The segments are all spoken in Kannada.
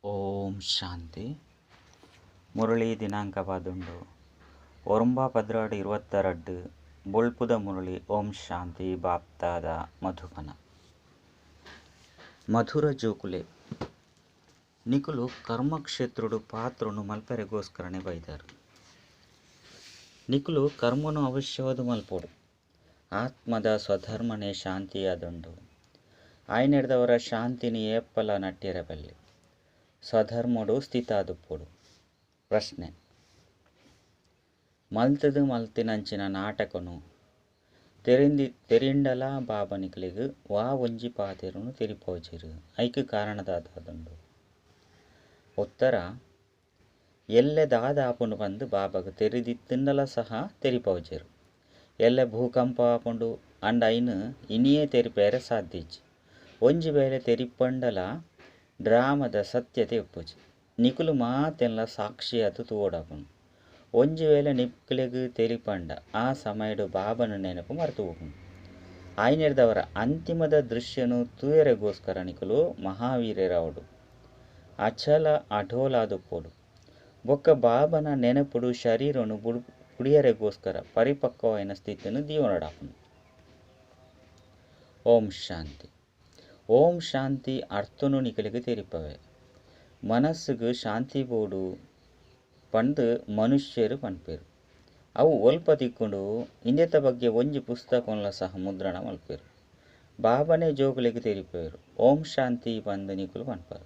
ಓಂ ಶಾಂತಿ. ಮುರಳಿ ದಿನಾಂಕವಾದುಂಡು 9/12/22 ಬೊಳ್ಪುದ ಮುರಳಿ. ಓಂ ಶಾಂತಿ. ಬಾಪ್ತಾದ ಮಧುಬನ. ಮಧುರ ಜೋಕುಲೆ ನಿಕುಲು ಕರ್ಮಕ್ಷೇತ್ರುಡು ಪಾತ್ರನು ಮಲ್ಪರೆಗೋಸ್ಕರನೇ ಬೈದಾರು. ನಿಕುಲು ಕರ್ಮನು ಅವಶ್ಯವಾದ ಮಲ್ಪೋಡು. ಆತ್ಮದ ಸ್ವಧರ್ಮನೇ ಶಾಂತಿಯಾದುಂಡು. ಆಯ್ನೆಡ್ದವರ ಶಾಂತಿನಿ ಏಪ್ಪಲ ನಟ್ಟಿರಬಲ್ಲೆ. ಸ್ವಧರ್ಮಡು ಸ್ಥಿತಾದುಪ್ಪೋಡು. ಪ್ರಶ್ನೆ: ಮಲ್ತದು ಮಲ್ತಿನಂಚಿನ ನಾಟಕನು ತೆರಿಂಡಲ ಬಾಬನಿಕಲಿಗು ವಾ ಒಂಜಿ ಪಾತೆರುನು ತೆರಿಪೋಜಿರು ಐಕ್ ಕಾರಣದಾದುಂಡು. ಉತ್ತರ: ಎಲ್ಲೆ ದಾದಾಪುಂಡು ಬಂದು ಬಾಬಾಗ ತೆರಿದಿತ್ತಿಂಡಲ ಸಹ ತೆರಿಪೋಜಿರು. ಎಲ್ಲೆ ಭೂಕಂಪ ಆಪುಂಡು ಅಂಡ ಐನು ಇನಿಯೇ ತೆರಿಪೇರೆ ಸಾಧ್ಯಜಿ. ಒಂಜಿ ಬೇಲೆ ತೆರಿಪಂಡಲ ಡ್ರಾಮದ ಸತ್ಯತೆ ಉಪ್ಪುಜಿ. ನಿಕುಲು ಮಾತೆಲ್ಲ ಸಾಕ್ಷಿಯಾದು ತೋಡಾಪುಂಡು. ಒಂಜಿ ವೇಳೆ ನಿಕ್ಲೆಗ್ ತೆರಿಪಂಡ ಆ ಸಮಯಡು ಬಾಬನ ನೆನಪು ಮರೆತು ಹೋಗುಂಡು. ಆಯ್ನೆಡ್ದವರ ಅಂತಿಮದ ದೃಶ್ಯನು ತೂಯರೆಗೋಸ್ಕರ ನಿಕುಲು ಮಹಾವೀರ್ಯರಾವಡು ಅಚಲ ಅಢೋಲಾದುಪ್ಪೋಡು. ಬೊಕ್ಕ ಬಾಬನ ನೆನಪುಡು ಶರೀರನು ಪುಡಿಯರೆಗೋಸ್ಕರ ಪರಿಪಕ್ವವಾಯಿನ ಸ್ಥಿತಿಯನ್ನು ದೀವನಡಾಪುಂಡು. ಓಂ ಶಾಂತಿ. ಓಂ ಶಾಂತಿ ಅರ್ಥನು ನಿಕಲಿಗೆ ತೆರಿಪವೆ. ಮನಸ್ಸುಗು ಶಾಂತಿ ಬೋಡು ಪಂದು ಮನುಷ್ಯರು ಪನ್ಪೇರು. ಅವು ಒಲ್ಪ ದಿಕ್ಕುಂಡು ಇಂದೆತ ಬಗ್ಗೆ ಒಂಜಿ ಪುಸ್ತಕಂಲ ಸಹ ಮುದ್ರಣ ಮಲ್ಪೇರು. ಬಾಬನೇ ಜೋಗುಲೆಗೆ ತೆರಿಪೇರು. ಓಂ ಶಾಂತಿ ಪಂದು ನಿಕುಲು ಪನ್ಪರು.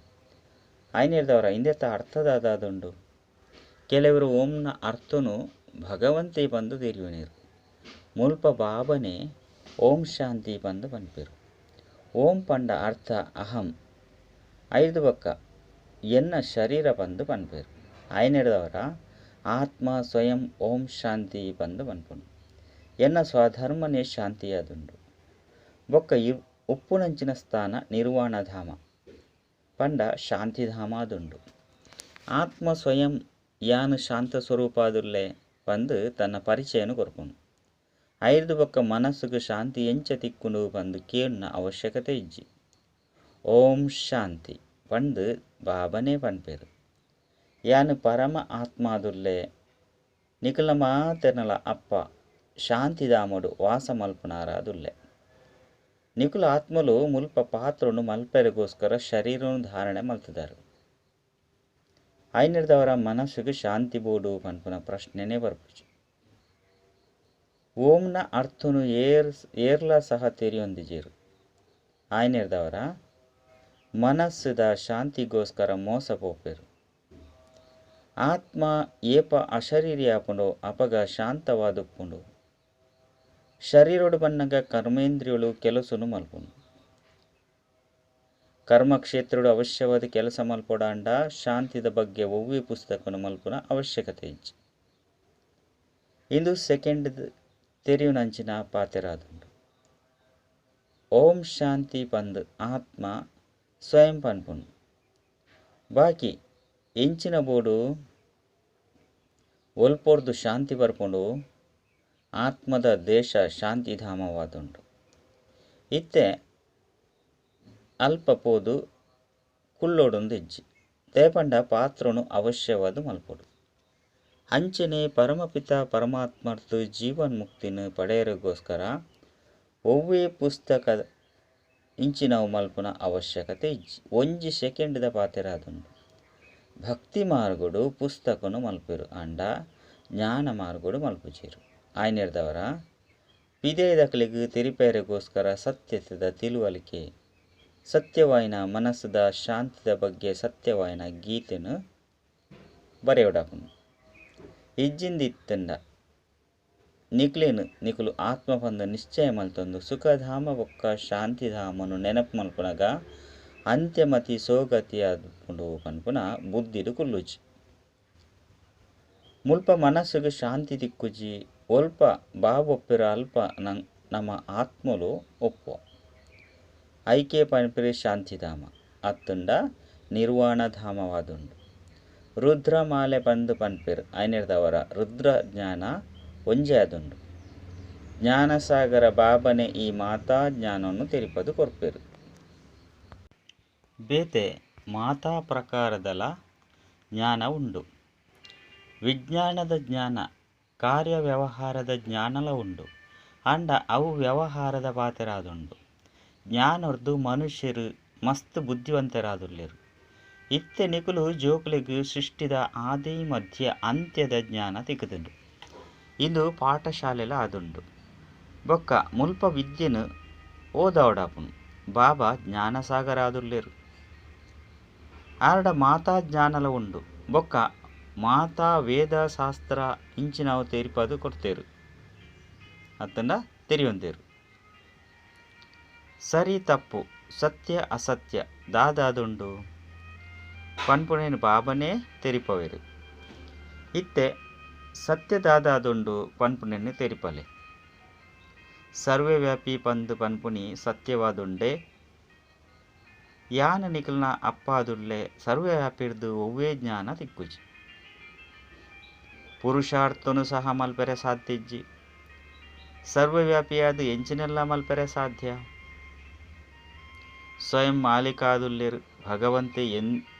ಆಯ್ನೆಡ್ದವರ ಇಂದೆತ ಅರ್ಥದಾದುಂಡು. ಕೆಲವರು ಓಂನ ಅರ್ಥನು ಭಗವಂತೆ ಪಂದು ತೆರಿವಿನೇರು. ಮುಲ್ಪ ಬಾಬನೇ ಓಂ ಶಾಂತಿ ಪಂದು ಪನ್ಪೇರು. ಓಂ ಪಂಡ ಅರ್ಥ ಅಹಂ. ಐದು ಬೊಕ್ಕ ಎನ್ನ ಶರೀರ ಪಂದು ಪನ್ಪೇರು. ಆಯ್ನೆಡ್ದವರ ಆತ್ಮ ಸ್ವಯಂ ಓಂ ಶಾಂತಿ ಪಂದು ಪನ್ಪುಂಡು. ಎನ್ನ ಸ್ವಧರ್ಮನೇ ಶಾಂತಿಯಾದುಂಡು. ಬೊಕ್ಕ ಉಪ್ಪುನಂಚಿನ ಸ್ಥಾನ ನಿರ್ವಾಣಧಾಮ ಪಂಡ ಶಾಂತಿಧಾಮಾದುಂಡು. ಆತ್ಮ ಸ್ವಯಂ ಯಾನು ಶಾಂತ ಸ್ವರೂಪಾದುಲ್ಲೆ ಪಂದು ತನ್ನ ಪರಿಚಯನು ಕೊರ್ಪುಂಡು. ಐದು ಬೊಕ್ಕ ಮನಸ್ಸುಗು ಶಾಂತಿ ಎಂಚ ತಿಕ್ಕುಂಡು ಪಂದು ಕೇಳಿನ ಅವಶ್ಯಕತೆ ಇಜ್ಜಿ. ಓಂ ಶಾಂತಿ ಪಂದು ಬಾಬನೇ ಪನ್ಪೇರು. ಯಾನು ಪರಮ ಆತ್ಮಾದುಲ್ಲೆ ನಿಕುಲ ಮಾತೆರ್ನಲ ಅಪ್ಪ ಶಾಂತಿಧಾಮಡು ವಾಸ ಮಲ್ಪುನಾರಾದುಲ್ಲೆ. ನಿಕುಲ ಆತ್ಮಲು ಮುಲ್ಪ ಪಾತ್ರನು ಮಲ್ಪೆರೆಗೋಸ್ಕರ ಶರೀರನು ಧಾರಣೆ ಮಲ್ತಿದಾರು. ಆಯ್ನೆಡ್ದವರ ಮನಸ್ಸುಗು ಶಾಂತಿ ಬೋಡು ಪನ್ಪುನ ಪ್ರಶ್ನೆನೇ ಬರ್ಪುಜಿ. ಓಂನ ಅರ್ಥನು ಏರ್ಲ ಸಹ ತೆರಿಯೊಂದಿಜೇರು. ಆಯ್ನೆಡ್ದವರ ಮನಸ್ಸುದ ಶಾಂತಿಗೋಸ್ಕರ ಮೋಸ ಪೋಪೇರು. ಆತ್ಮ ಏಪ ಅಶರೀರಿಯಾಪುಂಡು ಅಪಗ ಶಾಂತವಾದುಪ್ಪುಂಡು. ಶರೀರಡು ಬನ್ನಗ ಕರ್ಮೇಂದ್ರಿಯಳು ಕೆಲಸನು ಮಲ್ಪುಂಡು. ಕರ್ಮಕ್ಷೇತ್ರಡು ಅವಶ್ಯವಾದ ಕೆಲಸ ಮಲ್ಪೊಡಾಂಡ ಶಾಂತಿದ ಬಗ್ಗೆ ಒವ್ವೆ ಪುಸ್ತಕನು ಮಲ್ಪುನ ಅವಶ್ಯಕತೆ ಇಜ್ಜಿ. ಇಂದು ಸೆಕೆಂಡ್ ತೆರಿಯುನಂಚಿನ ಪಾತೆರಾದುಂಡು. ಓಂ ಶಾಂತಿ ಪಂದು ಆತ್ಮ ಸ್ವಯಂ ಪನ್ಪುಂಡು. ಬಾಕಿ ಎಂಚಿನ ಬೋಡು ಒಲ್ಪೊರ್ದು ಶಾಂತಿ ಬರ್ಪುಂಡು. ಆತ್ಮದ ದೇಶ ಶಾಂತಿಧಾಮವಾದುಂಡು. ಇತ್ತೆ ಅಲ್ಪ ಪೋದು ಕುಲ್ಲೋಡೊಂದು ಇಜ್ಜಿ. ತೇಪಂಡ ಪಾತ್ರನು ಅವಶ್ಯವಾದ ಮಲ್ಪೊಡು. ಅಂಚನೆ ಪರಮಪಿತ ಪರಮಾತ್ಮರ್ದು ಜೀವನ್ಮುಕ್ತಿನ ಪಡೆಯರಿಗೋಸ್ಕರ ಒವ್ವೇ ಪುಸ್ತಕ ಇಂಚಿನವು ಮಲ್ಪುನ ಅವಶ್ಯಕತೆ ಇಜ್ಜಿ. ಒಂಜಿ ಸೆಕೆಂಡ್ದ ಪಾತೆರಾದುಂಡು. ಭಕ್ತಿ ಮಾರ್ಗುಡು ಪುಸ್ತಕನು ಮಲ್ಪೆರು ಅಂಡ ಜ್ಞಾನ ಮಾರ್ಗುಡು ಮಲ್ಪುಜೇರು. ಆಯ್ನೆಡ್ದವರ ಪಿದೇದಕ್ಲೆಗ್ ತೆರಿಪೇರೆಗೋಸ್ಕರ ಸತ್ಯದ ತಿಳುವಳಿಕೆ ಸತ್ಯವಾಯಿನ ಮನಸ್ಸುದ ಶಾಂತಿದ ಬಗ್ಗೆ ಸತ್ಯವಾಯಿನ ಗೀತೆನು ಬರೆಯೋಡಾಪುಂಡು. ಇಜ್ಜಿಂದಿತ್ತಂಡ ನಿಕುಲು ಆತ್ಮ ಪಂದು ನಿಶ್ಚಯ ಮಲ್ತೊಂದು ಸುಖಧಾಮ ಬೊಕ್ಕ ಶಾಂತಿಧಾಮನು ನೆನಪು ಮಲ್ಪುನಗ ಅಂತ್ಯಮತಿ ಸೋಗತಿಯಾದುಪ್ಪುಂಡು ಪನ್ಪುನ ಬುದ್ಧಿಡು ಕುಲ್ಲುಜಿ. ಮುಲ್ಪ ಮನಸ್ಸುಗು ಶಾಂತಿ ತಿಕ್ಕುಜಿ. ಒಲ್ಪ ಬಾಬೊಪ್ಪಿರ ಅಲ್ಪ ನಮ್ಮ ಆತ್ಮಲು ಒಪ್ಪುವ ಐಕೆ ಪನ್ಪಿರಿ ಶಾಂತಿಧಾಮ ಅತ್ತುಂಡ ನಿರ್ವಾಣಧಾಮವಾದುಂಡು. ರುದ್ರಮಾಲೆ ಪಂದು ಪನ್ಪೇರು. ಆಯ್ನೆಡ್ದವರ ರುದ್ರ ಜ್ಞಾನ ಒಂಜೇ ಆದುಂಡು. ಜ್ಞಾನಸಾಗರ ಬಾಬನೇ ಈ ಮಾತಾ ಜ್ಞಾನವನ್ನು ತೆರಿಪದು ಕೊರ್ಪೇರು. ಬೇತೆ ಮಾತಾ ಪ್ರಕಾರದಲ ಜ್ಞಾನ ಉಂಡು. ವಿಜ್ಞಾನದ ಜ್ಞಾನ ಕಾರ್ಯ ವ್ಯವಹಾರದ ಜ್ಞಾನಲ ಉಂಡು. ಅಂಡ ಅವು ವ್ಯವಹಾರದ ಪಾತೆರಾದುಂಡು. ಜ್ಞಾನರ್ದು ಮನುಷ್ಯರು ಮಸ್ತ್ ಬುದ್ಧಿವಂತರಾದುಲ್ಲೆರು. ಇತ್ತೆ ನಿಕುಲು ಜೋಕುಲೆಗ್ ಸೃಷ್ಟಿದ ಆದಿ ಮಧ್ಯ ಅಂತ್ಯದ ಜ್ಞಾನ ತಿಕ್ಕದುಂಡು. ಇಂದು ಪಾಠಶಾಲೆಲ ಆದುಂಡು. ಬೊಕ್ಕ ಮುಲ್ಪ ವಿದ್ಯೆನು ಓದವಡಾಪುನು. ಬಾಬಾ ಜ್ಞಾನಸಾಗರ ಆದುಲ್ಲೆರು. ಆರಡ ಮಾತಾ ಜ್ಞಾನಲ ಉಂಡು. ಬೊಕ್ಕ ಮಾತಾ ವೇದ ಶಾಸ್ತ್ರ ಇಂಚಿನವು ತೆರಿಪದು ಕೊಡ್ತೇರು. ಅತ್ತಂಡ ತೆರಿಯೊಂದೇರು. ಸರಿ ತಪ್ಪು ಸತ್ಯ ಅಸತ್ಯ ದಾದಾದುಂಡು ಪನ್ಪುನೇನು ಬಾಬನೇ ತೆರಿಪವೆರು. ಇತ್ತೆ ಸತ್ಯ ದಾದಾದುಂಡು ಪನ್ಪುನೆನ್ನು ತೆರಿಪಲೆ. ಸರ್ವವ್ಯಾಪಿ ಪಂದು ಪನ್ಪುನಿ ಸತ್ಯವಾದುಂಡೆ. ಯಾನ ನಿಕಲ್ನ ಅಪ್ಪಾದುಲ್ಲೆ ಸರ್ವವ್ಯಾಪಿರ್ದು ಒವ್ವೇ ಜ್ಞಾನ ತಿಕ್ಕುಜಿ. ಪುರುಷಾರ್ಥನು ಸಹ ಮಲ್ಪೆರೆ ಸಾಧ್ಯಜ್ಜಿ. ಸರ್ವವ್ಯಾಪಿಯಾದ ಎಂಚಿನೆಲ್ಲ ಮಲ್ಪೆರೆ ಸಾಧ್ಯ. ಸ್ವಯಂ ಮಾಲಿಕಾದುಲ್ಲೆರು ಭಗವಂತೆ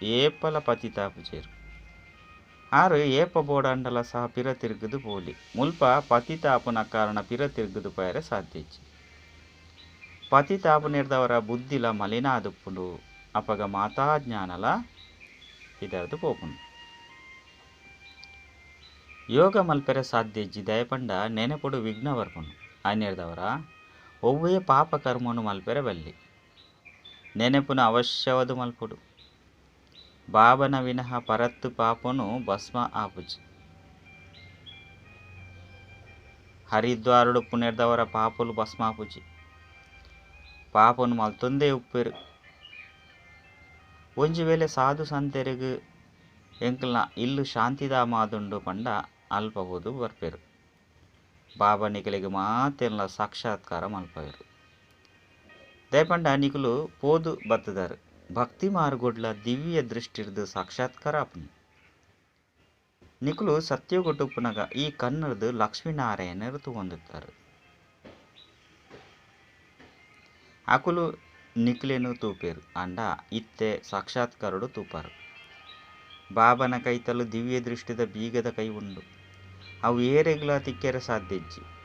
ಏಪಲ ಪತಿತಾಪುಜೇರು. ಆರು ಏಪ ಬೋಡಂಡಲ ಸಹ ಪಿರ ತಿರುಗುದು ಪೋಲಿ. ಮುಲ್ಪ ಪತಿತಾಪುನ ಕಾರಣ ಪಿರ ತಿರುಗುದು ಪಯರೆ ಸಾಧ್ಯಜ್ಜಿ. ಪತಿತಾಪುನಿರ್ದವರ ಬುದ್ಧಿಲ ಮಲಿನಾದುಪ್ಪುಂಡು. ಅಪಗ ಮಾತಾ ಜ್ಞಾನಲ ಇದರದು ಪೋಪುಂಡು. ಯೋಗ ಮಲ್ಪೆರೆ ಸಾಧ್ಯಜ್ಜಿ ದಯಪಂಡ ನೆನಪುಡು ವಿಘ್ನ ಬರ್ಪುಂಡು. ಅನ್ಯರ್ದವರ ಒವ್ವೇ ಪಾಪ ಕರ್ಮನು ಮಲ್ಪೆರೆ ಬಲ್ಲಿ. ನೆನಪುನ ಅವಶ್ಯವದು ಮಲ್ಪುಡು. ಬಾಬನ ವಿನಃ ಪರತ್ತು ಪಾಪನು ಭಸ್ಮ ಆಪುಜಿ. ಹರಿದ್ವಾರುಡು ಪುಣ್ಯರ್ದವರ ಪಾಪುಲು ಭಸ್ಮ ಆಪುಜಿ. ಪಾಪನು ಮಲ್ತೊಂದೇ ಉಪ್ಪೆರು. ಒಂಜಿ ವೇಳೆ ಸಾಧು ಸಂತೆರಿಗು ಎಂಕಲ್ನ ಇಲ್ಲು ಶಾಂತಿಧಾಮ ಆದುಂಡು ಪಂಡ ಅಲ್ಪಬೋದು ಬರ್ಪೆರು. ಬಾಬಾ ನಿಕಲಿಗೆ ಮಾತೆಲ್ಲ ಸಾಕ್ಷಾತ್ಕಾರ ಮಲ್ಪವೆರು. ದಯಪಂಡ ನಿಕುಲು ಪೋದು ಬತ್ತದಾರು. ಭಕ್ತಿ ಮಾರ್ಗೊಡ್ಲ ದಿವ್ಯ ದೃಷ್ಟಿರ್ದು ಸಾಕ್ಷಾತ್ಕಾರ ಆಪುನು. ನಿಕುಲು ಸತ್ಯಗೊಟ್ಟುಪ್ಪುನಗ ಈ ಕನ್ನಡದು ಲಕ್ಷ್ಮೀನಾರಾಯಣರು ತೂವೊಂದುತ್ತಾರೆ. ಅಕುಲು ನಿಕ್ಲೆನು ತೂಪೇರು. ಅಂಡ ಇತ್ತೆ ಸಾಕ್ಷಾತ್ಕಾರಡು ತೂಪಾರು. ಬಾಬನ ಕೈತಲು ದಿವ್ಯ ದೃಷ್ಟಿದ ಬೀಗದ ಕೈ ಉಂಡು. ಅವು ಏರೆಗ್ಲ ತಿಕ್ಕೆರೆ ಸಾಧ್ಯಜ್ಜಿ.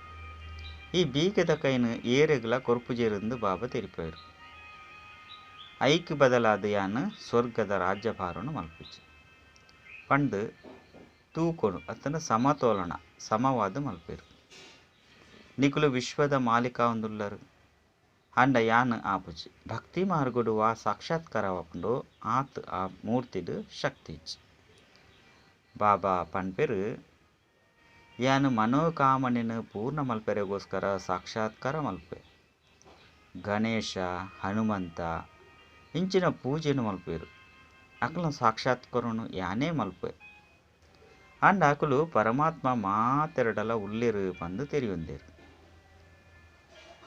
ಈ ಬೀಗದ ಕೈನು ಏರೆಗ್ಲ ಕೊರ್ಪುಜೆರೆಂದು ಬಾಬಾ ತೆರಿಪೇರು. ಐಕ್ ಬದಲಾದ ಯಾನು ಸ್ವರ್ಗದ ರಾಜ್ಯಭಾರನು ಮಲ್ಪುಜಿ. ಪಂಡು ತೂಕೊಡು ಅತ್ತನ ಸಮತೋಲನ ಸಮವಾದ ಮಲ್ಪೇರು. ನಿಕುಲು ವಿಶ್ವದ ಮಾಲಿಕ ಒಂದುಲ್ಲರು. ಅಂಡ ಯಾನು ಆಪುಜಿ. ಭಕ್ತಿ ಮಾರ್ಗುಡು ವಾ ಸಾಕ್ಷಾತ್ಕಾರ ಆಪುಂಡು. ಆತ್ ಆ ಮೂರ್ತಿಡು ಶಕ್ತಿ ಇಜ್ಜಿ. ಬಾಬಾ ಪನ್ಪೆರು ಯಾನು ಮನೋಕಾಮನೆನು ಪೂರ್ಣ ಮಲ್ಪೆರೆಗೋಸ್ಕರ ಸಾಕ್ಷಾತ್ಕಾರ ಮಲ್ಪೆ. ಗಣೇಶ ಹನುಮಂತ ಇಂಚಿನ ಪೂಜೆನು ಮಲ್ಪೇರು. ಅಕಲ್ನ ಸಾಕ್ಷಾತ್ಕಾರನು ಯಾನೇ ಮಲ್ಪೆ. ಅಂಡ ಅಕುಲು ಪರಮಾತ್ಮ ಮಾತೆರಡಲ ಉಲ್ಲೆರು ಬಂದು ತೆರಿಯೊಂದೇರು.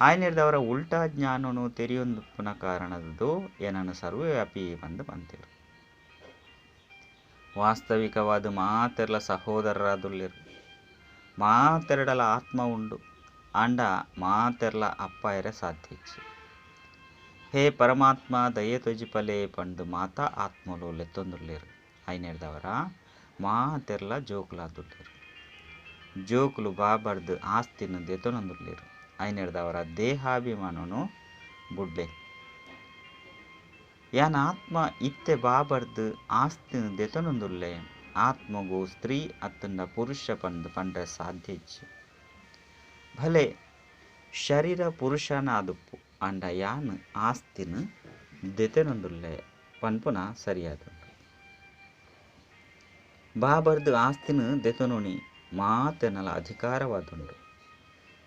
ಆಯ್ನಿರ್ದವರ ಉಲ್ಟಾ ಜ್ಞಾನನು ತೆರಿಯೊಂದುಪ್ಪುನ ಕಾರಣದದು ಏನನ್ನು ಸರ್ವವ್ಯಾಪಿ ಬಂದು ಬಂತೇರು. ವಾಸ್ತವಿಕವಾದ ಮಾತೆರ್ಲ ಸಹೋದರರಾದುಲ್ಲೆರು. ಮಾತೆರಡಲ ಆತ್ಮ ಉಂಡು. ಅಂಡ ಮಾತೆರ್ಲ ಅಪ್ಪ ಎರೆ ಸಾಧ್ಯಜ್ಜಿ. ಹೇ ಪರಮಾತ್ಮ ದಯೆ ತೊಜಿಪಲೆ ಪಂಡು ಮಾತಾ ಆತ್ಮಲು ಲೆತ್ತೊಂದುಲ್ಲೆರು. ಐನೇರ್ದವರ ಮಾತೆರ್ಲ ಜೋಕುಲಾದುಲ್ಲೆರು. ಜೋಕುಲು ಬಾಬರ್ದು ಆಸ್ತಿನು ದೆತೊನೊಂದುಲ್ಲೆರು. ಐನೇರ್ದವರ ದೇಹಾಭಿಮಾನನು ಬುಡ್ಲೆ. ಯಾನ ಆತ್ಮ ಇತ್ತೆ ಬಾಬರ್ದು ಆಸ್ತಿನು ದೆತೊನೊಂದುಲ್ಲೆ. ಆತ್ಮಗು ಸ್ತ್ರೀ ಅತ್ತಂಡ ಪುರುಷ ಪಂದು ಪಂಡ್ರೆ ಸಾಧ್ಯಜ್ಜಿ. ಭಲೆ ಶರೀರ ಪುರುಷನಾದುಪ್ಪು. ಅಂಡ ಯಾನು ಆಸ್ತಿನು ದೆತೆನೊಂದುಲ್ಲೆ ಪನ್ಪುನ ಸರಿಯಾದುಂಡು. ಬಾಬರ್ದು ಆಸ್ತಿನು ದೆತೊನುನಿ ಮಾತೆನಲ ಅಧಿಕಾರವಾದುಂಡು.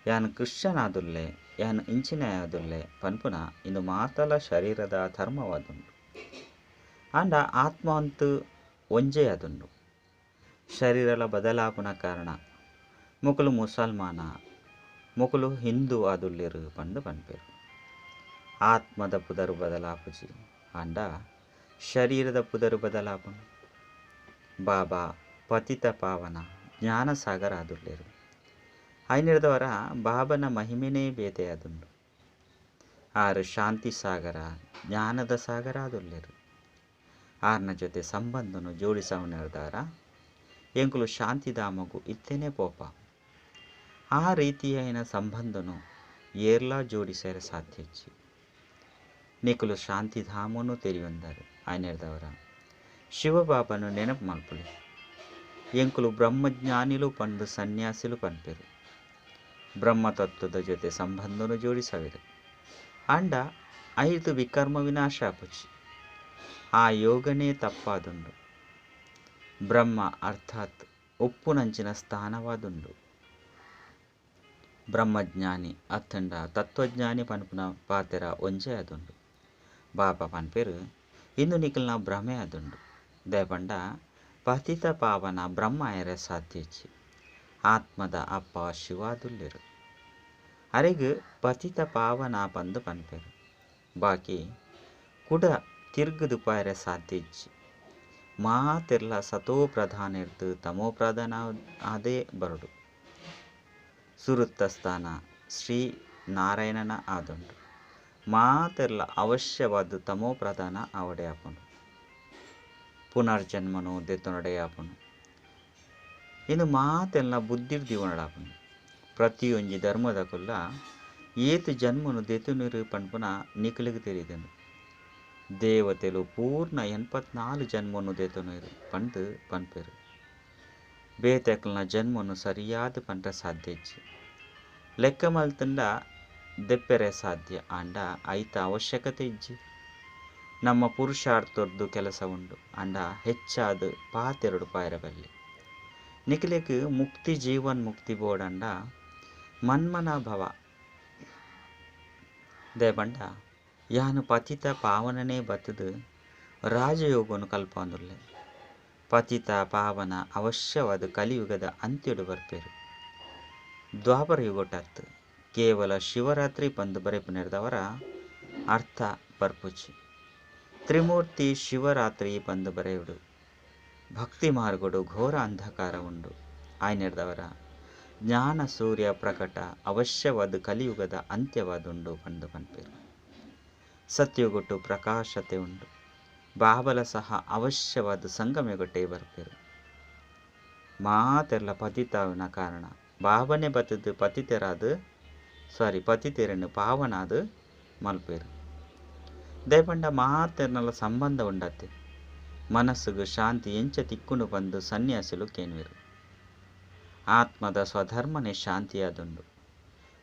ಯಾನು ಕ್ರಿಶ್ಚನಾದುಲ್ಲೆ ಯಾನು ಇಂಚಿನ ಆದುಲ್ಲೆ ಪನ್ಪುನ ಇಂದು ಮಾತಲ ಶರೀರದ ಧರ್ಮವಾದುಂಡು. ಅಂಡ ಆತ್ಮ ಅಂತೂ ಒಂಜೇ ಆದುಂಡು. ಶರೀರಲ ಬದಲಾಪುನ ಕಾರಣ ಮುಕುಲು ಮುಸಲ್ಮಾನ ಮುಕುಲು ಹಿಂದೂ ಆದುಲ್ಲೆರು ಪಂಡು ಪನ್ಪೆರು. ಆತ್ಮದ ಪುದರು ಬದಲಾಪುಜಿ. ಅಂಡ ಶರೀರದ ಪುದರು ಬದಲಾಪುನು. ಬಾಬಾ ಪತಿತ ಪಾವನ ಜ್ಞಾನಸಾಗರ ಆದುಲ್ಲೆರು. ಐನಿರ್ದವರ ಬಾಬನ ಮಹಿಮೆನೇ ಬೇತೆಯಾದುಂಡು. ಆರು ಶಾಂತಿ ಸಾಗರ ಜ್ಞಾನದ ಸಾಗರ ಆದುಲ್ಲೆರು. ಆರ್ನ ಜೊತೆ ಸಂಬಂಧನು ಜೋಡಿಸವನಿರ್ದಾರ ಎಂಕುಲು ಶಾಂತಿಧಾಮಗು ಇತ್ತೇನೆ ಪೋಪ. ಆ ರೀತಿಯೈನ ಸಂಬಂಧನು ಏರ್ಲಾ ಜೋಡಿಸರೆ ಸಾಧ್ಯಚ್ಚಿ ನಿಕುಲು ಶಾಂತಿಧಾಮನು ತೆರೆಯೊಂದರು ಆಯ್ನೆರ್ದವರ ಶಿವಬಾಬನು ನೆನಪು ಮಲ್ಪುಲಿ. ಎಂಕುಲು ಬ್ರಹ್ಮಜ್ಞಾನಿಲು ಪಂಡು ಸನ್ಯಾಸಿಲು ಪನ್ಪೆರು. ಬ್ರಹ್ಮತತ್ವದ ಜೊತೆ ಸಂಬಂಧನು ಜೋಡಿಸವಿರು. ಅಂಡ 5 ವಿಕರ್ಮ ವಿನಾಶ ಆಪುಚ್ಚಿ. ಆ ಯೋಗನೇ ತಪ್ಪಾದುಂಡು. ಬ್ರಹ್ಮ ಅರ್ಥಾತ್ ಒಪ್ಪುನಂಚಿನ ಸ್ಥಾನವಾದುಂಡು. ಬ್ರಹ್ಮಜ್ಞಾನಿ ಅತ್ತಂಡ ತತ್ವಜ್ಞಾನಿ ಪನ್ಪುನ ಪಾತೆರ ಒಂಜೆ ಆದುಂಡು. ಬಾಬಾ ಪನ್ಪೆರು ಇಂದು ನಿಕಲ್ನ ಭ್ರಮೆ ಆದುಂಡು. ದೇಪಂಡ ಪತಿತ ಪಾವನ ಬ್ರಹ್ಮ ಎರೆ ಸಾಧ್ಯಚ್ಚಿ ಆತ್ಮದ ಅಪ್ಪ ಶಿವಾದುಲ್ಲೆರು. ಅರೆಗು ಪತಿತ ಪಾವನ ಪಂದು ಪನ್ಪೆರು. ಬಾಕಿ ಕುಡ ತಿರ್ಗುದು ಪಾಯರೆ ಸಾಧ್ಯಚ್ಚಿ ಮಾತೆರ್ಲ ಸತೋ ಪ್ರಧಾನ ಇರ್ದು ತಮೋ ಪ್ರಧಾನ ಅದೇ ಬರಡು. ಸುರುತ್ತ ಸ್ಥಾನ ಶ್ರೀ ನಾರಾಯಣನ ಆದುಂಡು. ಮಾತೆರ್ಲ ಅವಶ್ಯವಾದ ತಮೋ ಪ್ರಧಾನ ಅವಡೆ ಆಪುಂಡು. ಪುನರ್ಜನ್ಮನು ದೆತ್ತೊನಡೆ ಆಪುಂಡು. ಇನ್ನು ಮಾತೆಲ್ಲ ಬುದ್ಧಿರ್ದಿ ಉನಡಾಪುಂಡು. ಪ್ರತಿಯೊಂಜಿ ಧರ್ಮದ ಕುಲ್ಲ ಏತು ಜನ್ಮನು ದೆತುನಿರು ಪನ್ಪುನ ನಿಕಲಿಗೆ ತೆರಿದನು. ದೇವತೆಲು ಪೂರ್ಣ 84 ಜನ್ಮನು ದೆತುನಿರು ಪಂಡು ಪನ್ಪೆರು. ಬೇತೆಕ್ಲನ ಜನ್ಮನು ಸರಿಯಾದ ಪಂಡ ಸಾಧ್ಯಚ್ಚಿ ಲೆಕ್ಕ ಮಲ್ತಂಡ ದೆಪ್ಪೆರೆ ಸಾಧ್ಯ. ಅಂಡ ಐತ ಅವಶ್ಯಕತೆ ಇಜ್ಜಿ ನಮ್ಮ ಪುರುಷಾರ್ಥದ್ದು ಕೆಲಸ ಉಂಡು. ಅಂಡ ಹೆಚ್ಚಾದ ಪಾತೆರಡು ಪಾಯರಬಲ್ಲಿ ನಿಖಿಲೆಗ್ ಮುಕ್ತಿ ಜೀವನ್ ಮುಕ್ತಿ ಬೋಡಂಡ ಮನ್ಮನ ಭವ ದೇಪಂಡ ಯಾನು ಪತಿತ ಪಾವನನೇ ಬತ್ತದು ರಾಜಯೋಗನು ಕಲ್ಪಂದುಲ್ಲೆ. ಪತಿತ ಪಾವನ ಅವಶ್ಯವಾದ ಕಲಿಯುಗದ ಅಂತ್ಯಡು ಬರ್ಪೇರು. ದ್ವಾಪರ ಯುಗಟತ್ತು ಕೇವಲ ಶಿವರಾತ್ರಿ ಪಂದು ಬರೆಪುನೆರ್ದವರ ಅರ್ಥ ಬರ್ಪುಚ್ಚಿ. ತ್ರಿಮೂರ್ತಿ ಶಿವರಾತ್ರಿ ಪಂದು ಬರೆಯುಡು. ಭಕ್ತಿ ಮಾರ್ಗಡು ಘೋರ ಅಂಧಕಾರ ಉಂಡು ಆಯ್ನೆರ್ದವರ ಜ್ಞಾನ ಸೂರ್ಯ ಪ್ರಕಟ ಅವಶ್ಯವಾದ ಕಲಿಯುಗದ ಅಂತ್ಯವಾದುಂಡು ಪಂದು ಪನ್ಪೇರು. ಸತ್ಯುಗುಟ್ಟು ಪ್ರಕಾಶತೆ ಉಂಡು. ಬಾಬಲ ಸಹ ಅವಶ್ಯವಾದ ಸಂಗಮೆಗೊಟ್ಟೆ ಬರ್ಪೇರು. ಮಾತೆರ್ಲ ಪತಿತಾವಿನ ಕಾರಣ ಬಾಬನೆ ಬತ್ತದು ಪತಿತೆರನ್ನು ಪಾವನಾದು ಮಲ್ಪೇರು. ದೇಪಂಡ ಮಾತೆರ್ನಲ ಸಂಬಂಧ ಉಂಡತ್ತೆ ಮನಸ್ಸುಗು ಶಾಂತಿ ಎಂಚ ತಿಕ್ಕುಂಡು ಬಂದು ಸನ್ಯಾಸಿಲು ಕೇನ್ವೆರು. ಆತ್ಮದ ಸ್ವಧರ್ಮನೆ ಶಾಂತಿಯಾದುಂಡು.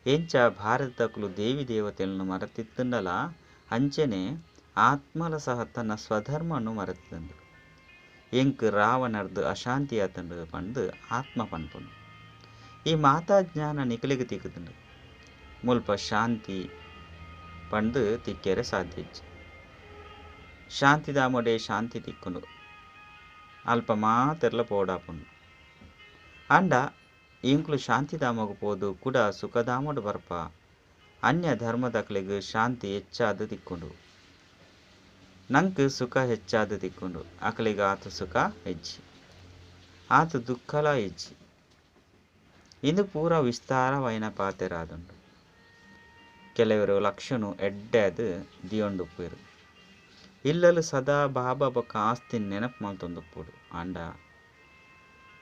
ಎಂಚ ಭಾರತಕ್ಕಲು ದೇವಿ ದೇವತೆಯನ್ನು ಮರತಿತ್ತುಂಡಲ ಅಂಚನೆ ಆತ್ಮಲ ಸಹ ತನ್ನ ಸ್ವಧರ್ಮನು ಮರೆತಂದು. ಎಂಕ್ ರಾವಣರ್ದು ಅಶಾಂತಿಯಾತಂಡು ಪಂದು ಆತ್ಮ ಪನ್ಪುಂಡು. ಈ ಮಾತಾ ಜ್ಞಾನ ನಿಕಲಿಗೆ ತಿಕ್ಕುದುಂಡು. ಮುಲ್ಪ ಶಾಂತಿ ಪಂದು ತಿಕ್ಕೆರೆ ಸಾಧ್ಯಚ್ಚಿ. ಶಾಂತಿದಾಮೊಡೆ ಶಾಂತಿ ತಿಕ್ಕುಂಡು ಅಲ್ಪ ಮಾತೆರ್ಲ ಪೋಡಾಪುಂಡು. ಅಂಡ ಇಂಕ್ಲು ಶಾಂತಿಧಾಮಗು ಪೋದು ಕುಡ ಸುಖಧಾಮಡು ಬರ್ಪ ಅನ್ಯ ಧರ್ಮದಕ್ಲೆಗ್ ಶಾಂತಿ ಹೆಚ್ಚಾದು ತಿಕ್ಕುಂಡು. ನಂಕ್ ಸುಖ ಹೆಚ್ಚಾದು ತಿಕ್ಕುಂಡು. ಅಕ್ಲಿಗೆ ಆತ ಸುಖ ಹೆಜ್ಜಿ ಆತ ದುಃಖಲ ಹೆಜ್ಜಿ. ಇಂದು ಪೂರ ವಿಸ್ತಾರವೈನ ಪಾತೆರಾದುಂಡು. ಕೆಲವರು ಲಕ್ಷನು ಎಡ್ಡೆದು ದಿಯೊಂಡುಪ್ಪೇರು. ಇಲ್ಲಲು ಸದಾ ಬಾಬಾ ಬೊಕ್ಕ ಆಸ್ತಿನ ನೆನಪು ಮಲ್ತೊಂದುಪ್ಪುಡು. ಅಂಡ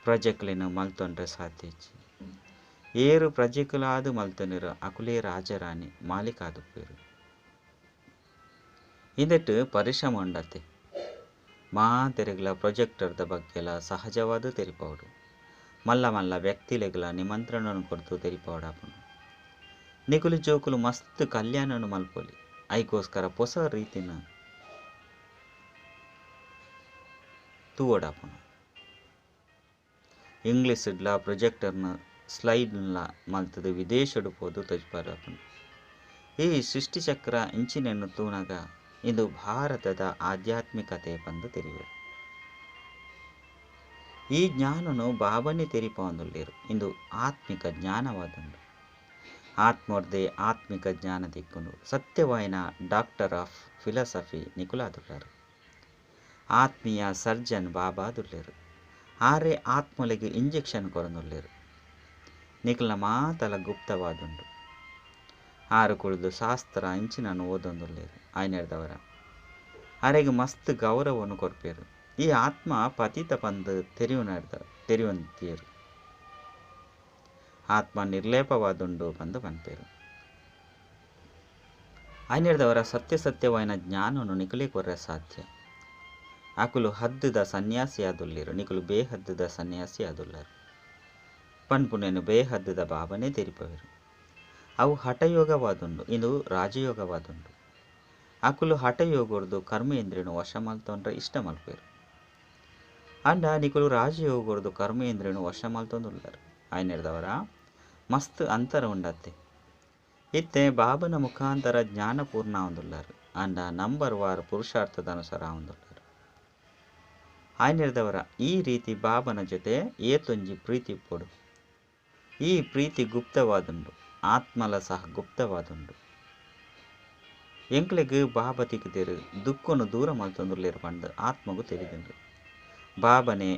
ಪ್ರಜೆಕ್ಲೆನು ಮಲ್ತೊಂಡ್ರೆ ಸಾಧ್ಯಚ್ಚಿ. ಏರು ಪ್ರಜೆಕುಲಾದು ಮಲ್ತೊಂದಿರು ಅಕುಲೇ ರಾಜರಾಣಿ ಮಾಲಿಕಾದುಪ್ಪೇರು. ಇಂದೆಟ್ಟು ಪರಿಶ್ರಮ ಉಂಡತ್ತೆ. ಮಾತೆರೆಗ್ಲ ಪ್ರೊಜೆಕ್ಟರ್ದ ಬಗ್ಗೆಲ ಸಹಜವಾದ ತೆರಿಪೌಡು. ಮಲ್ಲ ಮಲ್ಲ ವ್ಯಕ್ತಿಲೆಗ್ಲ ನಿಮಂತ್ರಣನು ಕೊಡ್ತು ತೆರಿಪೌಡಾಪುಂಡು. ನಿಕುಲು ಜೋಕುಲು ಮಸ್ತ್ ಕಲ್ಯಾಣನು ಮಲ್ಪೊಲಿ. ಐಗೋಸ್ಕರ ಹೊಸ ರೀತಿನ ತೂವಡಾಪುಂಡು. ಇಂಗ್ಲಿಷ್ಡ್ಲ ಪ್ರೊಜೆಕ್ಟರ್ನ ಸ್ಲೈಡ್ಲ ಮಲ್ತದು ವಿದೇಶಡು ಪೋದು ತಜ್ಪಾಡಾಪುಂಡು. ಈ ಸೃಷ್ಟಿಚಕ್ರ ಇಂಚಿನೆನ್ನು ತೂನಗ ಇಂದು ಭಾರತದ ಆಧ್ಯಾತ್ಮಿಕತೆ ಬಂದು ತೆರಿವೆ. ಈ ಜ್ಞಾನನು ಬಾಬನೆ ತೆರಿಪೊಂದುಲ್ಲೆರು. ಇಂದು ಆತ್ಮಿಕ ಜ್ಞಾನವಾದುಂಡು. ಆತ್ಮೋರ್ದೆ ಆತ್ಮಿಕ ಜ್ಞಾನ ತಿಕ್ಕುಂಡು. ಸತ್ಯವಾಯಿನ ಡಾಕ್ಟರ್ ಆಫ್ ಫಿಲಾಸಫಿ ನಿಕುಲಾದುಲ್ಲಾರು. ಆತ್ಮೀಯ ಸರ್ಜನ್ ಬಾಬಾದುಲ್ಲೆರು. ಆರೆ ಆತ್ಮಲೆಗೆ ಇಂಜೆಕ್ಷನ್ ಕೊರೊಂದುಲ್ಲೆರು. ನಿಕಲ್ನ ಮಾತಲ ಗುಪ್ತವಾದುಂಡು. ಆರು ಕುಳಿದು ಶಾಸ್ತ್ರ ಇಂಚಿನನ್ನು ಓದೊಂದುಲ್ಲೆರು ಆಯ್ನೆರ್ದವರ ಅರೆಗೆ ಮಸ್ತ್ ಗೌರವವನ್ನು ಕೊರ್ಪೇರು. ಈ ಆತ್ಮ ಪತಿತ ಪಂದು ತೆರಿವಂತೀರು. ಆತ್ಮ ನಿರ್ಲೇಪವಾದುಂಡು ಪಂದು ಪನ್ಪೇರು. ಐನಿಡ್ದವರ ಸತ್ಯಸತ್ಯವಾಯಿನ ಜ್ಞಾನವನ್ನು ನಿಕಲಿ ಕೊರ್ರೆ ಸಾಧ್ಯ. ಅಕುಲು ಹದ್ದದ ಸನ್ಯಾಸಿ ಆದುಲ್ಲಿರು, ನಿಕುಲು ಬೇಹದ್ದದ ಸನ್ಯಾಸಿ ಆದುಲ್ಲರು ಪನ್ಪುನೇನು ಬೇಹದ್ದದ ಭಾವನೆ ತೆರಿಪವೆರು. ಅವು ಹಠಯೋಗವಾದುಂಡು, ಇದು ರಾಜಯೋಗವಾದುಂಡು. ಅಕುಲು ಹಠಯೋಗರ್ದು ಕರ್ಮೇಂದ್ರಿಯನು ವಶ ಮಲ್ತೊಂಡ್ರೆ ಇಷ್ಟ ಮಲ್ಪೇರು. ಅಂಡ ನಿಕುಲು ರಾಜಯೋಗರ್ದು ಕರ್ಮೇಂದ್ರಿಯನು ವಶ ಮಲ್ತೊಂದುಲ್ಲರು. ಐನಿಡ್ದವರ ಮಸ್ತ್ ಅಂತರ ಉಂಡತ್ತೆ. ಇತ್ತೆ ಬಾಬನ ಮುಖಾಂತರ ಜ್ಞಾನಪೂರ್ಣ ಆವಂದುಲ್ಲರು. ಅಂಡ ನಂಬರ್ ವಾರ ಪುರುಷಾರ್ಥದ ಅನುಸಾರ ಆವಂದುಲ್ಲರು. ಐನಿಡ್ದವರ ಈ ರೀತಿ ಬಾಬನ ಜೊತೆ ಏತೊಂಜಿ ಪ್ರೀತಿ ಪೊಡು. ಈ ಪ್ರೀತಿ ಗುಪ್ತವಾದುಂಡು, ಆತ್ಮಲ ಸಹ ಗುಪ್ತವಾದುಂಡು. ಎಂಕ್ಲೆಗ್ ಬಾಬ ತಿಕ್ಕಿದೇರು ದುಃಖನು ದೂರ ಮಲ್ತೊಂದುಲ್ಲೇರು ಪಂಡು ಆತ್ಮಗೂ ತಿಳಿದುಂಡು. ಬಾಬನೆ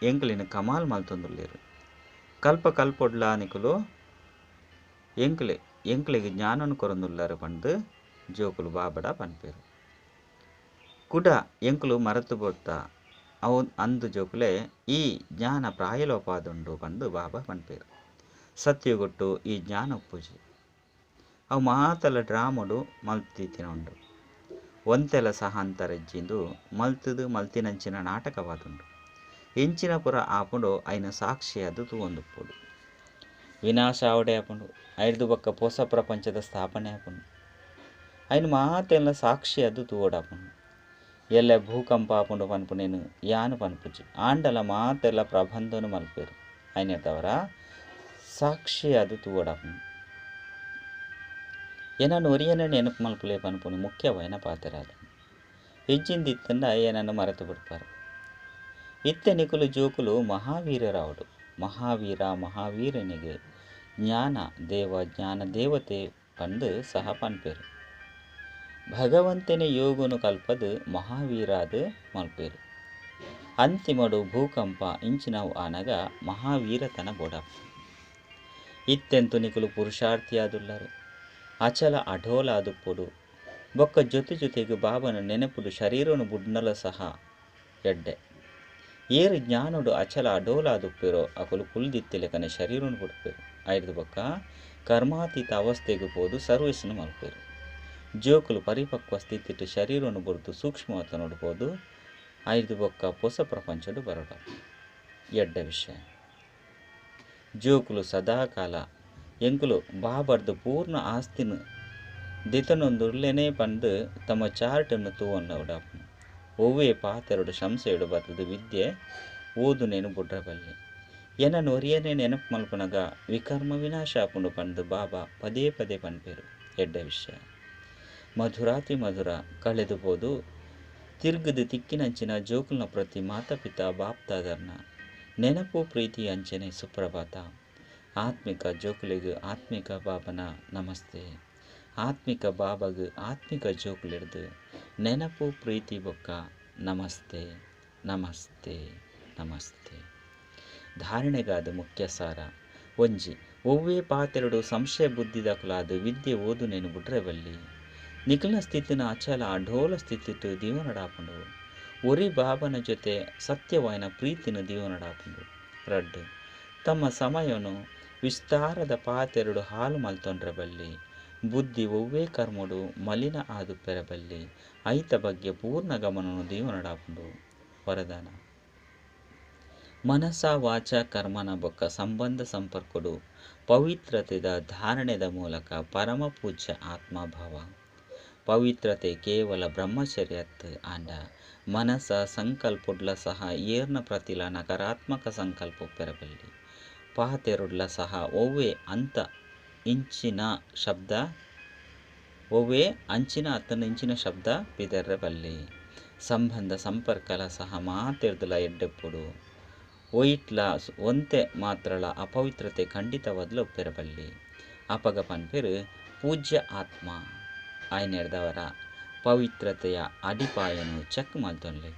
ಎಂಕ್ಲಿನ ಕಮಾಲ್ ಮಲ್ತೊಂದುಲ್ಲೇರು. ಕಲ್ಪ ಕಲ್ಪೊಡ್ಲ ನಿಕುಲು ಎಂಕ್ಲೆಗ್ ಜ್ಞಾನನು ಕೊರೊಂದುಲ್ಲರು ಪಂಡು ಜೋಕುಲು ಬಾಬಡ ಪನ್ಪೇರು. ಕುಡ ಎಂಕುಲು ಮರೆತು ಬೊತ್ತ ಅವು ಅಂದು ಜೋಕುಲೆ ಈ ಜ್ಞಾನ ಪ್ರಾಯಲೋಪಾದುಂಡು ಪಂಡು ಬಾಬಾ ಪನ್ಪೇರು. ಸತ್ಯಗೊಟ್ಟು ಈ ಜ್ಞಾನ ಪೂಜೆ ಅವು ಮಾತಲ ಡ್ರಾಮಡು ಮಲ್ತಿತ್ತಿನುಂಡು. ಒಂತೆಲ ಸಹ ಅಂತರೆಜ್ಜಿಂದು ಮಲ್ತದು ಮಲ್ತಿನಂಚಿನ ನಾಟಕವಾದುಂಡು. ಎಂಚಿನ ಪುರ ಆಪುಂಡು ಐನ ಸಾಕ್ಷಿ ಅದು ತೂವೊಂದುಪ್ಪುಡು. ವಿನಾಶ ಆವಡೆ ಆಪುಂಡು, ಐದು ಬೊಕ್ಕ ಹೊಸ ಪ್ರಪಂಚದ ಸ್ಥಾಪನೆ ಆಪುಂಡು. ಐನು ಮಾತೆಲ್ಲ ಸಾಕ್ಷಿ ಅದು ತೂವೋಡಾಪುಂಡು. ಎಲ್ಲ ಭೂಕಂಪ ಆಪುಂಡು ಪನ್ಪುನೇನು ಯಾನು ಪನ್ಪುಜಿ ಆಂಡಲ ಮಾತೆಲ್ಲ ಪ್ರಬಂಧನು ಮಲ್ಪೇರು. ಐನೆತ್ತವರ ಸಾಕ್ಷಿ ಅದು ತೂವೋಡಾಪುಂಡು. ಏನನ್ನು ಒರಿಯನ ನೆನಪು ಮಲ್ಪುಲೆ ಪನ್ಪುನು ಮುಖ್ಯವಾಯಿನ ಪಾತ್ರ ಅದು. ಹೆಜ್ಜಿಂದಿತ್ತಂಡ ಏನನ್ನು ಮರೆತು ಬಿಡ್ಪಾರು. ಇತ್ತೆ ನಿಕುಲು ಜೋಕುಲು ಮಹಾವೀರರಾವಡು. ಮಹಾವೀರನಿಗೆ ಜ್ಞಾನ ದೇವತೆ ಪಂದು ಸಹ ಪನ್ಪೇರು. ಭಗವಂತನೇ ಯೋಗನು ಕಲ್ಪದು ಮಹಾವೀರಾದು ಮಲ್ಪೇರು. ಅಂತಿಮಡು ಭೂಕಂಪ ಇಂಚಿನವು ಆನಗ ಮಹಾವೀರತನ ಬೋಡಪ್ಪ. ಇತ್ತೆಂತು ನಿಕುಲು ಪುರುಷಾರ್ಥಿಯಾದುಲ್ಲರು. ಅಚಲ ಅಢೋಲ ಆದುಪ್ಪುಡು. ಬೊಕ್ಕ ಜೊತೆಗೆ ಬಾಬನ ನೆನಪುಡು ಶರೀರನು ಬುಡ್ನಲ ಸಹ ಎಡ್ಡೆ. ಏರು ಜ್ಞಾನುಡು ಅಚಲ ಅಢೋಲ ಆದುಪ್ಪೇರೋ ಅಕುಲು ಕುಲ್ದಿತ್ತಿಲೆಕನೆ ಶರೀರನು ಬುಡ್ಪೇರು. ಐದು ಬೊಕ್ಕ ಕರ್ಮಾತೀತ ಅವಸ್ಥೆಗೆ ಹೋದು ಸರ್ವಿಸ್ನು ಮಲ್ಪೇರು. ಜೋಕುಲು ಪರಿಪಕ್ವ ಸ್ಥಿತಿಟ್ಟು ಶರೀರನು ಬುಡ್ದು ಸೂಕ್ಷ್ಮವತ ನೋಡ್ಬೋದು. ಐದು ಬೊಕ್ಕ ಹೊಸ ಪ್ರಪಂಚಡು ಬರೋಡ ಎಡ್ಡ ವಿಷಯ. ಜೋಕುಲು ಸದಾಕಾಲ ಎಂಕುಲು ಬಾಬರ್ದು ಪೂರ್ಣ ಆಸ್ತಿನ ದಿತನೊಂದುರ್ಲೆನೇ ಪಂದು ತಮ್ಮ ಚಾರ್ಟನ್ನು ತೂವೊಂಡವಡಾಪು. ಒವ್ವೇ ಪಾತೆರಡು ಶಂಸೆಡು ಬರ್ತದ ವಿದ್ಯೆ ಓದುನೇನು ಬುಡ್ರಬಲ್ಲೆ. ಏನನ್ನು ಒರಿಯನೇ ನೆನಪು ಮಲ್ಪನಗ ವಿಕರ್ಮ ವಿನಾಶ ಆಪುಂಡು ಪಂದು ಬಾಬಾ ಪದೇ ಪನ್ಪೇರು. ಎಡ್ಡ ವಿಷಯ. ಮಧುರಾತಿ ಮಧುರ ಕಳೆದುಬೋದು ತಿರ್ಗದು ತಿಕ್ಕಿನಂಚಿನ ಜೋಕುಲ್ನ ಪ್ರತಿ ಮಾತಾಪಿತ ಬಾಪ್ತಾದರ್ನ ನೆನಪು ಪ್ರೀತಿ ಅಂಚನೆ ಸುಪ್ರಭಾತ. ಆತ್ಮಿಕ ಜೋಕುಲಿಗೆ ಆತ್ಮಿಕ ಬಾಬನ ನಮಸ್ತೆ. ಆತ್ಮಿಕ ಬಾಬಾಗ ಆತ್ಮಿಕ ಜೋಕುಲಿಡ್ದು ನೆನಪು ಪ್ರೀತಿ ಬೊಕ್ಕ ನಮಸ್ತೆ ನಮಸ್ತೆ ನಮಸ್ತೆ. ಧಾರಣೆಗಾದ ಮುಖ್ಯ ಸಾರ ಒಂಜಿ ಒವ್ವೇ ಪಾತೆರಡು ಸಂಶಯ ಬುದ್ಧಿದಕುಲಾದ ವಿದ್ಯೆ ಓದುನೇನು ಬುಡ್ರೆ ಬಲ್ಲಿ. ನಿಖಿಲ್ನ ಸ್ಥಿತಿನ ಅಚಲ ಅಢೋಲ ಸ್ಥಿತಿತ್ತು ದೀವನಡಾಪುಂಡು. ಒರಿ ಬಾಬನ ಜೊತೆ ಸತ್ಯವಾಯಿನ ಪ್ರೀತಿನ ದೀವನಡಾಪುಂಡು. ರಡ್ಡು ತಮ್ಮ ಸಮಯನು ವಿಸ್ತಾರದ ಪಾತೆರಡು ಹಾಲು ಮಲ್ತೊಂಡ್ರೆ ಬಲ್ಲಿ. ಬುದ್ಧಿ ಒವ್ವೇ ಕರ್ಮಡು ಮಲಿನ ಆದು ಪೆರಬಲ್ಲಿ. ಐತ ಬಗ್ಗೆ ಪೂರ್ಣ ಗಮನನು ದೀವನಡಾಪುಂಡು. ವರದಾನ ಮನಸ ವಾಚ ಕರ್ಮನ ಬೊಕ್ಕ ಸಂಬಂಧ ಸಂಪರ್ಕಡು ಪವಿತ್ರತೆದ ಧಾರಣೆದ ಮೂಲಕ ಪರಮ ಪೂಜ್ಯ ಆತ್ಮಭಾವ. ಪವಿತ್ರತೆ ಕೇವಲ ಬ್ರಹ್ಮಚರ್ಯತ್ ಆಂಡ ಮನಸ ಸಂಕಲ್ಪುಡ್ಲ ಸಹ ಏರ್ನ ಪ್ರತಿಲ ನಕಾರಾತ್ಮಕ ಸಂಕಲ್ಪ ಪೆರಬಲ್ಲಿ. ಪಾತೆರುಡ್ಲ ಸಹ ಒವ್ವೇ ಅಂಚಿನ ಇಂಚಿನ ಶಬ್ದ ಪಿದೆರ್ರಬಲ್ಲಿ. ಸಂಬಂಧ ಸಂಪರ್ಕಲ ಸಹ ಮಾತೆರ್ದಲ ಎಡ್ಡೆಪ್ಪುಡು. ಒಯಿಟ್ಲ ಒಂತೆ ಮಾತ್ರಲ ಅಪವಿತ್ರತೆ ಖಂಡಿತವಾದ್ಲ ಒಪ್ಪೆರಬಲ್ಲಿ. ಅಪಗ ಪನ್ಪೆರು ಪೂಜ್ಯ ಆತ್ಮ. ಐನೆಡ್ದವರ ಪವಿತ್ರತೆಯ ಅಡಿಪಾಯನು ಚೆಕ್ ಮಲ್ತೊನ್ಲೆ.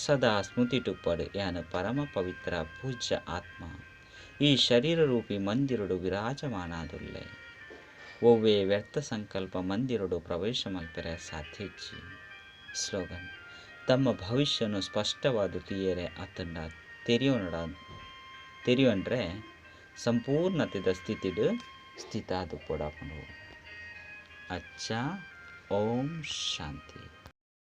ಸದಾ ಸ್ಮೃತಿಟುಪ್ಪಡು ಯಾನು ಪರಮ ಪವಿತ್ರ ಪೂಜ್ಯ ಆತ್ಮ ಈ ಶರೀರ ರೂಪಿ ಮಂದಿರಡು ವಿರಾಜಮಾನಾದುಲ್ಲೆ. ಒವ್ವೇ ವ್ಯರ್ಥ ಸಂಕಲ್ಪ ಮಂದಿರಡು ಪ್ರವೇಶ ಮಲ್ಪೆರೆ ಸಾಧ್ಯಜ್ಜಿ. ಸ್ಲೋಗನ್ ತಮ್ಮ ಭವಿಷ್ಯನು ಸ್ಪಷ್ಟವಾದ ತೀಯರೆ ಅತ್ತಂಡ ತೆರೆಯೋಂಡ್ರೆ ಸಂಪೂರ್ಣತೆದ ಸ್ಥಿತಿಡು ಸ್ಥಿತಾದು ಪೋಡಾಪಂಡು. ಅಚ್ಚ ಓಂ ಶಾಂತಿ.